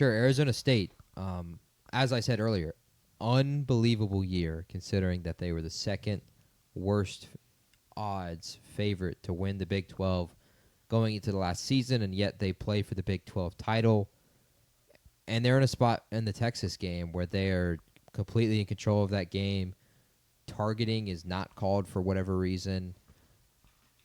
Sure, Arizona State, as I said earlier, unbelievable year considering that they were the second worst odds favorite to win the Big 12 going into the last season, and yet they play for the Big 12 title. And they're in a spot in the Texas game where they are completely in control of that game. Targeting is not called for whatever reason,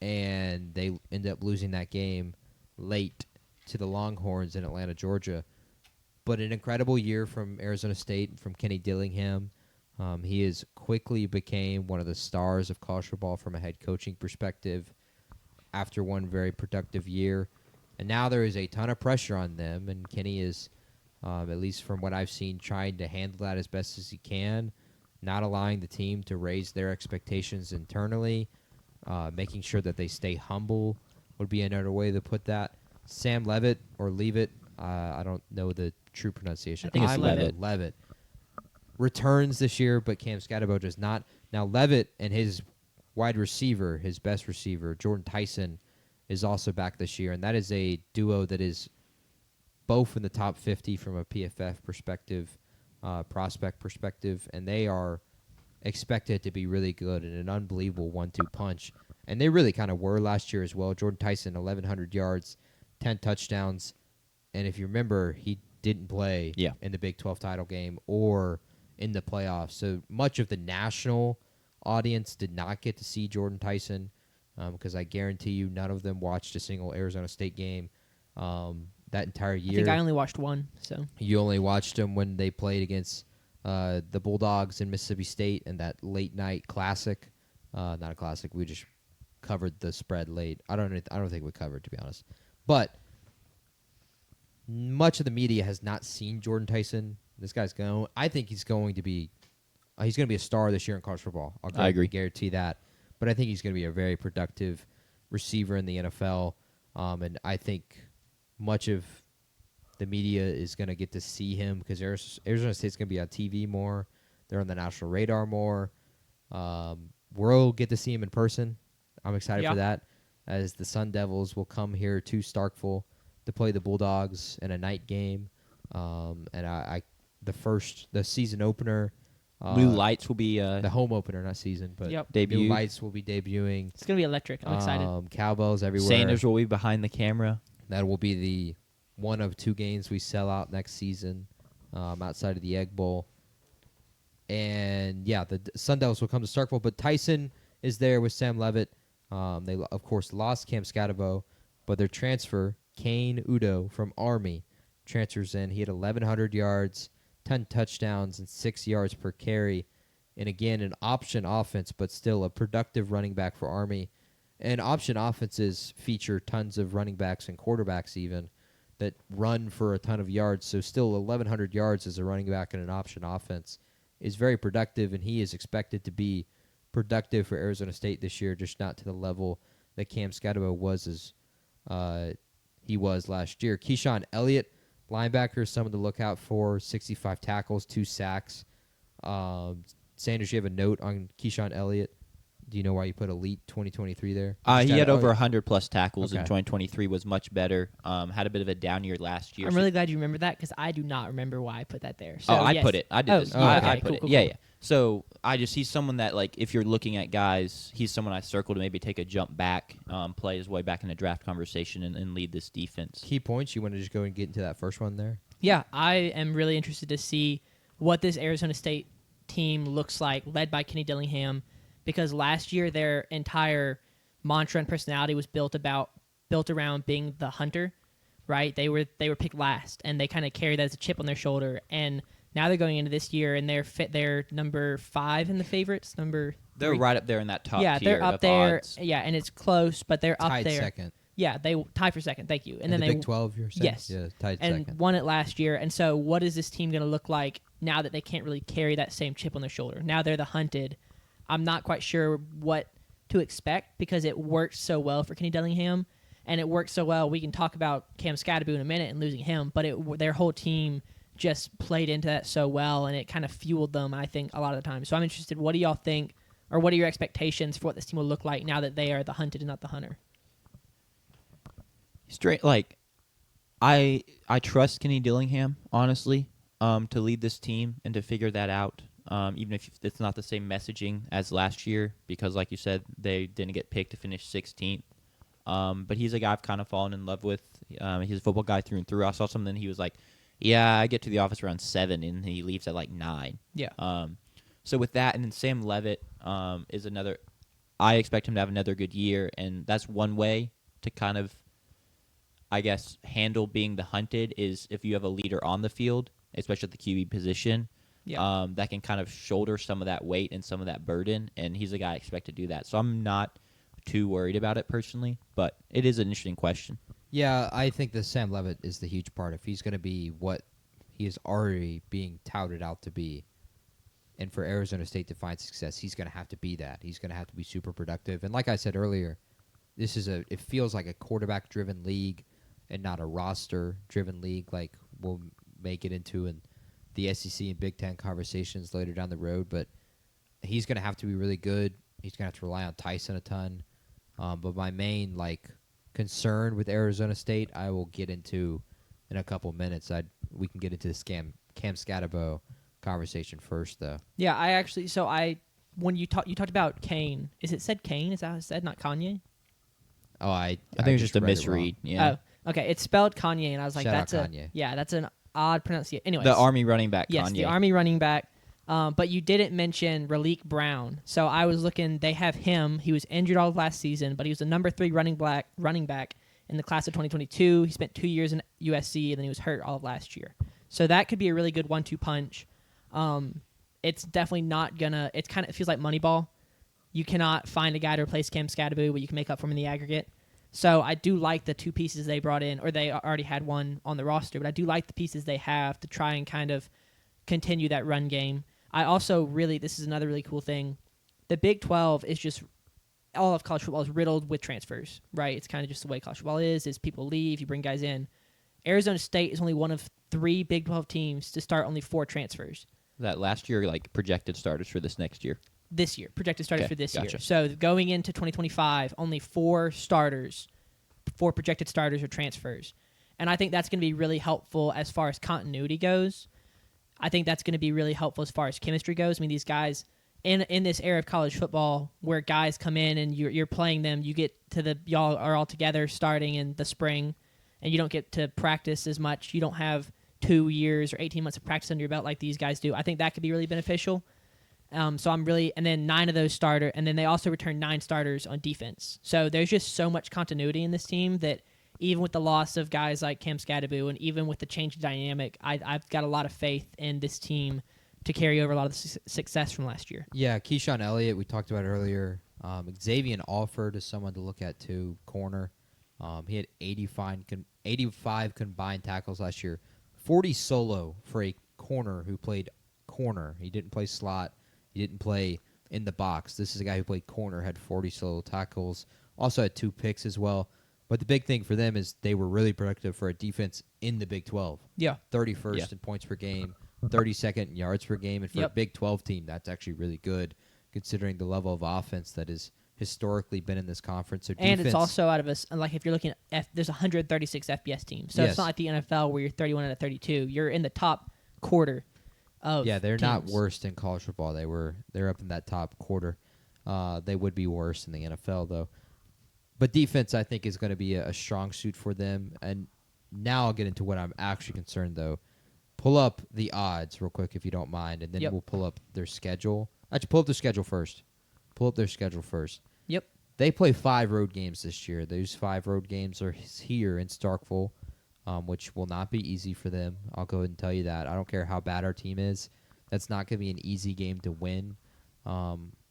and they end up losing that game late to the Longhorns in Atlanta, Georgia. But an incredible year from Arizona State, from Kenny Dillingham. He has quickly became one of the stars of college football from a head coaching perspective after one very productive year. And now there is a ton of pressure on them, and Kenny is, at least from what I've seen, trying to handle that as best as he can, not allowing the team to raise their expectations internally, making sure that they stay humble would be another way to put that. Sam Levitt, or Leavitt, I don't know the true pronunciation. I think it's Levitt. Levitt returns this year, but Cam Scatterbo does not. Now, Levitt and his wide receiver, his best receiver, Jordan Tyson, is also back this year, and that is a duo that is both in the top 50 from a PFF perspective, prospect perspective, and they are expected to be really good and an unbelievable 1-2 punch. And they really kind of were last year as well. Jordan Tyson, 1,100 yards, 10 touchdowns. And if you remember, he didn't play in the Big 12 title game or in the playoffs. So much of the national audience did not get to see Jordan Tyson because I guarantee you none of them watched a single Arizona State game that entire year. I think I only watched one. So you only watched them when they played against the Bulldogs in Mississippi State in that late night classic. Not a classic. We just covered the spread late. I don't think we covered, to be honest. But much of the media has not seen Jordan Tyson. This guy's going. I think he's going to be. He's going to be a star this year in college football. I agree. Guarantee that. But I think he's going to be a very productive receiver in the NFL. And I think much of the media is going to get to see him because Arizona State's going to be on TV more. They're on the national radar more. We'll get to see him in person. I'm excited for that, as the Sun Devils will come here to Starkville to play the Bulldogs in a night game. And the season opener. Blue Lights will be the home opener, not season, but debut. Blue Lights will be debuting. it's going to be electric. I'm excited. Cowbells everywhere. Sanders will be behind the camera. That will be the one of two games we sell out next season outside of the Egg Bowl. And, the Sun Devils will come to Starkville, but Tyson is there with Sam Levitt. They, of course, lost Cam Scatterbo, but their transfer, Kane Udo from Army, transfers in. He had 1,100 yards, 10 touchdowns, and 6 yards per carry. And, again, an option offense, but still a productive running back for Army. And option offenses feature tons of running backs and quarterbacks even that run for a ton of yards. So still 1,100 yards as a running back in an option offense is very productive, and he is expected to be productive for Arizona State this year, just not to the level that Cam Scatterbo was he was last year. Keyshawn Elliott, linebacker, someone to look out for, 65 tackles, 2 sacks. Sanders, you have a note on Keyshawn Elliott? Do you know why you put Elite 2023 there? He had over 100-plus tackles in 2023, was much better. Had a bit of a down year last year. I'm really glad you remember that because I do not remember why I put that there. So, I put it. I did this. I put it. Cool. Yeah. So he's someone that, like, if you're looking at guys, he's someone I circled to maybe take a jump back, play his way back in the draft conversation, and lead this defense. Key points, you want to just go and get into that first one there? Yeah, I am really interested to see what this Arizona State team looks like, led by Kenny Dillingham, because last year their entire mantra and personality was built around being the hunter, right? They were picked last, and they kind of carried that as a chip on their shoulder. And now they're going into this year, and they're number 5 in the favorites. They're 3. Right up there in that top tier. Yeah, they're up there. Odds. Yeah, and it's close, but they're up there. Tied second. Yeah, they tied for second. Thank you. And in then the Big 12, you're saying? Yes. Yeah, tied and second. won it last year. And so what is this team going to look like now that they can't really carry that same chip on their shoulder? Now they're the hunted. I'm not quite sure what to expect because it worked so well for Kenny Dillingham, and it worked so well. We can talk about Cam Scatterbo in a minute and losing him, but their whole team just played into that so well, and it kind of fueled them, I think, a lot of the time. So I'm interested, what do y'all think, or what are your expectations for what this team will look like now that they are the hunted and not the hunter? Straight, like, I trust Kenny Dillingham, honestly, to lead this team and to figure that out. Even if it's not the same messaging as last year, because like you said, they didn't get picked to finish 16th. But he's a guy I've kind of fallen in love with. He's a football guy through and through. I saw something, he was like, yeah, I get to the office around 7, and he leaves at like 9. Yeah. So with that, and then Sam Levitt is another. I expect him to have another good year, and that's one way to kind of, I guess, handle being the hunted is if you have a leader on the field, especially at the QB position, Yeah. that can kind of shoulder some of that weight and some of that burden, and he's a guy I expect to do that. So I'm not too worried about it personally, but it is an interesting question. Yeah, I think that Sam Levitt is the huge part. If he's going to be what he is already being touted out to be, and for Arizona State to find success, he's going to have to be that. He's going to have to be super productive. And like I said earlier, it feels like a quarterback-driven league and not a roster-driven league like we'll make it into in the SEC and Big Ten conversations later down the road. But he's going to have to be really good. He's going to have to rely on Tyson a ton. But my main concern with Arizona State, I will get into in a couple minutes. We can get into this Cam Scatterbo conversation first, though. Yeah, when you talked about Kane, is it said Kane? Is that how it said, not Kanye? Oh, I think it's just a read it misread. Yeah. Oh, okay. It's spelled Kanye, and I was like, Shout out that's Kanye. that's an odd pronunciation. Anyways, The Army running back, yes, Kanye. the Army running back. But you didn't mention Raleek Brown, so I was looking. They have him. He was injured all of last season, but he was the number 3 running back in the class of 2022. He spent 2 years in USC, and then he was hurt all of last year. So that could be a really good 1-2 punch. It's definitely not gonna. It feels like Moneyball. You cannot find a guy to replace Cam Scatterbo, but you can make up for him in the aggregate. So I do like the 2 pieces they brought in, or they already had one on the roster, but I do like the pieces they have to try and kind of continue that run game. I also this is another really cool thing. The Big 12 is just, all of college football is riddled with transfers, right? It's kind of just the way college football is people leave, you bring guys in. Arizona State is only one of 3 Big 12 teams to start only 4 transfers. That last year, like projected starters for this next year. This year, projected starters Okay, for this gotcha. year. So going into 2025, only 4 projected starters are transfers. And I think that's going to be really helpful as far as continuity goes. I think that's going to be really helpful as far as chemistry goes. I mean, these guys, in this era of college football where guys come in and you're playing them, y'all are all together starting in the spring, and you don't get to practice as much. You don't have 2 years or 18 months of practice under your belt like these guys do. I think that could be really beneficial. And then 9 of those starters, and then they also return 9 starters on defense. So there's just so much continuity in this team that even with the loss of guys like Cam Scatterbo and even with the change in dynamic, I've got a lot of faith in this team to carry over a lot of the success from last year. Yeah, Keyshawn Elliott, we talked about earlier. Xavier Alford is someone to look at too, corner. He had 85 combined tackles last year. 40 solo for a corner who played corner. He didn't play slot. He didn't play in the box. This is a guy who played corner, had 40 solo tackles. Also had 2 picks as well. But the big thing for them is they were really productive for a defense in the Big 12. Yeah. 31st in points per game, 32nd in yards per game. And for a Big 12 team, that's actually really good considering the level of offense that has historically been in this conference. So and it's also out of us, like if you're looking at, there's 136 FBS teams. So it's not like the NFL where you're 31 out of 32. You're in the top quarter of they're teams. not worst in college football. They're up in that top quarter. They would be worse in the NFL, though. But defense, I think, is going to be a strong suit for them. And now I'll get into what I'm actually concerned, though. Pull up the odds real quick, if you don't mind, and then we'll pull up their schedule. Actually, pull up their schedule first. Yep. They play 5 road games this year. Those 5 road games are here in Starkville, which will not be easy for them. I'll go ahead and tell you that. I don't care how bad our team is. That's not going to be an easy game to win.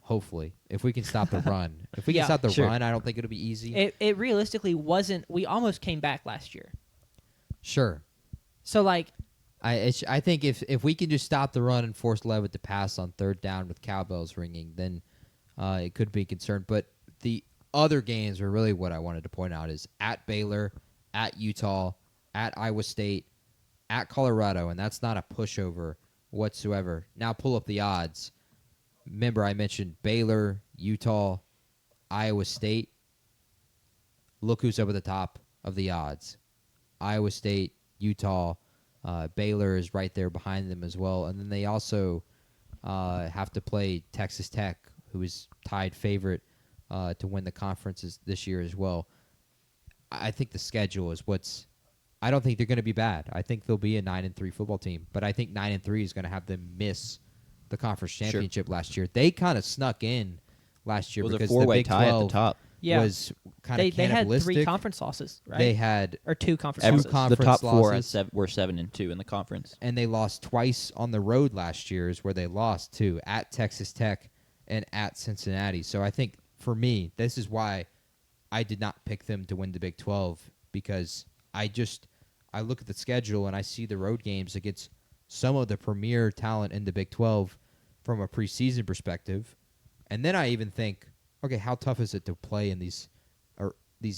Hopefully, if we can stop the run. If we can stop the run, I don't think it'll be easy. It realistically wasn't. We almost came back last year. Sure. So, like, I think if we can just stop the run and force Levitt to pass on 3rd down with cowbells ringing, then it could be a concern. But the other games are really what I wanted to point out is at Baylor, at Utah, at Iowa State, at Colorado, and that's not a pushover whatsoever. Now pull up the odds. Remember, I mentioned Baylor, Utah, Iowa State. Look who's up at the top of the odds. Iowa State, Utah, Baylor is right there behind them as well, and then they also have to play Texas Tech, who is tied favorite to win the conferences this year as well. I think the schedule is what's. I don't think they're going to be bad. I think they'll be a 9-3 football team, but I think 9-3 is going to have them miss the conference championship last year. They kind of snuck in last year It was because a 4-way the Big tie 12 at the top. Yeah. was kind of They had cannibalistic. 3 conference losses, right? They had or 2 conference Every losses. conference the top 4 losses. were 7-2 in the conference. and they lost twice on the road last year is where they lost to, at Texas Tech and at Cincinnati. So I think for me, this is why I did not pick them to win the Big 12, because I look at the schedule and I see the road games against some of the premier talent in the Big 12 from a preseason perspective. And then I even think, okay, how tough is it to play in these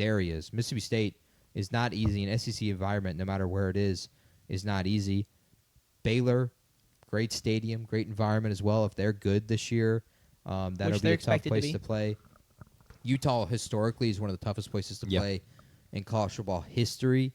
areas? Mississippi State is not easy. An SEC environment, no matter where it is not easy. Baylor, great stadium, great environment as well. If they're good this year, that'll Which be they're a tough expected to place be. to play. Utah historically is one of the toughest places to Yep. play in college football history.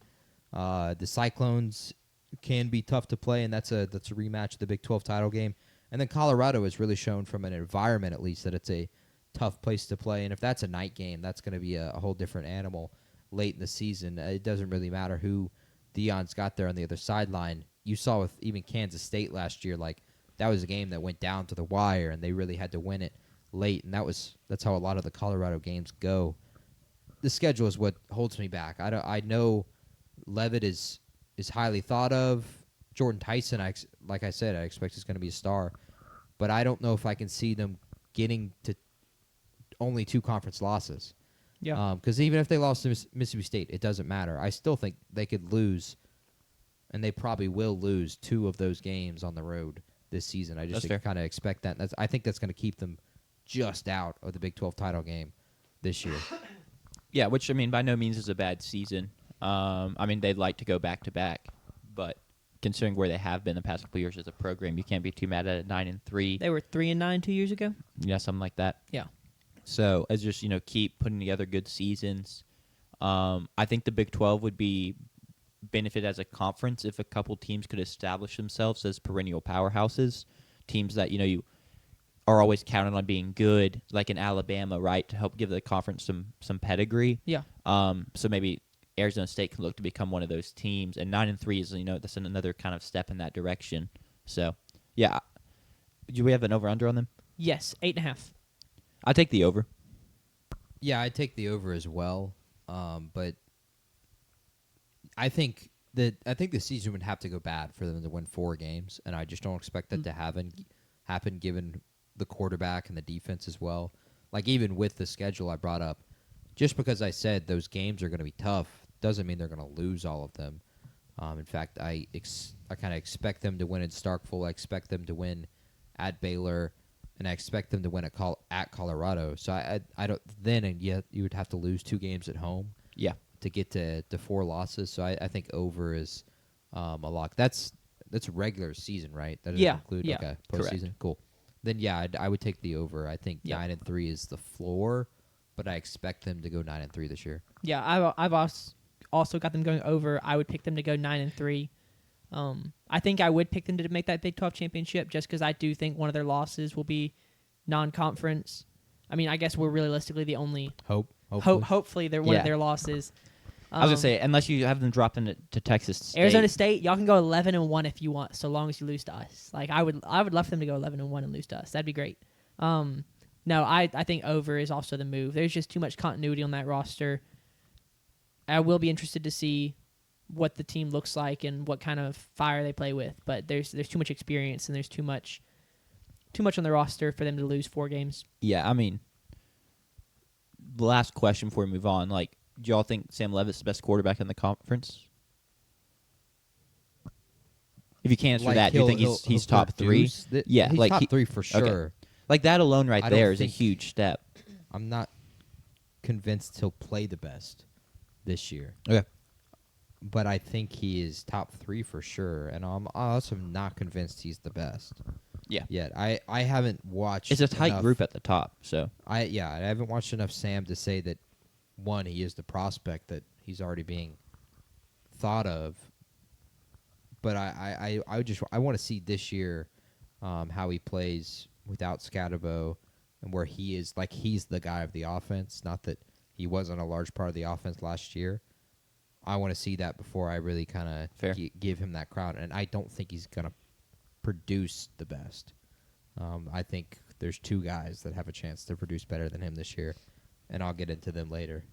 The Cyclones can be tough to play, and that's a rematch of the Big 12 title game. And then Colorado has really shown from an environment, at least, that it's a tough place to play. And if that's a night game, that's going to be a whole different animal late in the season. It doesn't really matter who Deion's got there on the other sideline. You saw with even Kansas State last year, like that was a game that went down to the wire, and they really had to win it late. And that's how a lot of the Colorado games go. The schedule is what holds me back. I know Levitt is highly thought of. Jordan Tyson, like I said, I expect is going to be a star, but I don't know if I can see them getting to only 2 conference losses. Yeah. Because even if they lost to Mississippi State, it doesn't matter. I still think they could lose, and they probably will lose 2 of those games on the road this season. I just That's fair. kind of expect that. I think that's going to keep them just out of the Big 12 title game this year. Yeah, which, I mean, by no means is a bad season. I mean, they'd like to go back-to-back, but considering where they have been the past couple years as a program, you can't be too mad at it. 9-3. They were 3-9 2 years ago. Yeah, something like that. Yeah. So, as just, keep putting together good seasons. I think the Big 12 would be benefit as a conference if a couple teams could establish themselves as perennial powerhouses, teams that, you are always counted on being good, like in Alabama, right, to help give the conference some pedigree. Yeah. So maybe Arizona State can look to become one of those teams, and 9-3 is that's another kind of step in that direction. So yeah, do we have an over/under on them? Yes, 8.5. I take the over. Yeah, I take the over as well, but I think the season would have to go bad for them to win 4 games, and I just don't expect that to happen given the quarterback and the defense as well. Like even with the schedule I brought up, just because I said those games are going to be tough doesn't mean they're going to lose all of them. In fact, I kind of expect them to win in Starkville. I expect them to win at Baylor, and I expect them to win at Colorado. So I don't then, and yet you would have to lose 2 games at home. Yeah. To get to 4 losses. So I think over is a lock. That's regular season, right? That doesn't Yeah, include yeah, okay, correct. postseason. Cool. Then yeah, I would take the over. I think Yeah. 9-3 is the floor, but I expect them to go 9-3 this year. Yeah, I've also got them going over. I would pick them to go 9-3. I think I would pick them to make that Big 12 championship just because I do think one of their losses will be non-conference. I mean, I guess we're realistically the only. Hopefully, they're one Yeah. of their losses. I was gonna say, unless you have them drop into to Texas State. Arizona State, y'all can go 11-1 if you want, so long as you lose to us. Like I would love for them to go 11-1 and lose to us. That'd be great. No, I think over is also the move. There's just too much continuity on that roster. I will be interested to see what the team looks like and what kind of fire they play with. But there's too much experience and there's too much on the roster for them to lose 4 games. Yeah, I mean, the last question before we move on, like, do y'all think Sam Leavitt's the best quarterback in the conference? If you can't answer Like, that, do you think he's top 3? Yeah, he's like top 3 for sure. Okay. Like that alone right I don't there is a think- huge step. I'm not convinced he'll play the best this year, Okay. but I think he is top 3 for sure. And I'm also not convinced he's the best. Yeah. Yet I haven't watched. It's a tight enough- group at the top, so. I haven't watched enough Sam to say that, one, he is the prospect that he's already being thought of. But I want to see this year how he plays without Scatterbo and where he is. Like, he's the guy of the offense. Not that he wasn't a large part of the offense last year. I want to see that before I really kind Fair. of give him that crown. And I don't think he's going to produce the best. I think there's two guys that have a chance to produce better than him this year, and I'll get into them later.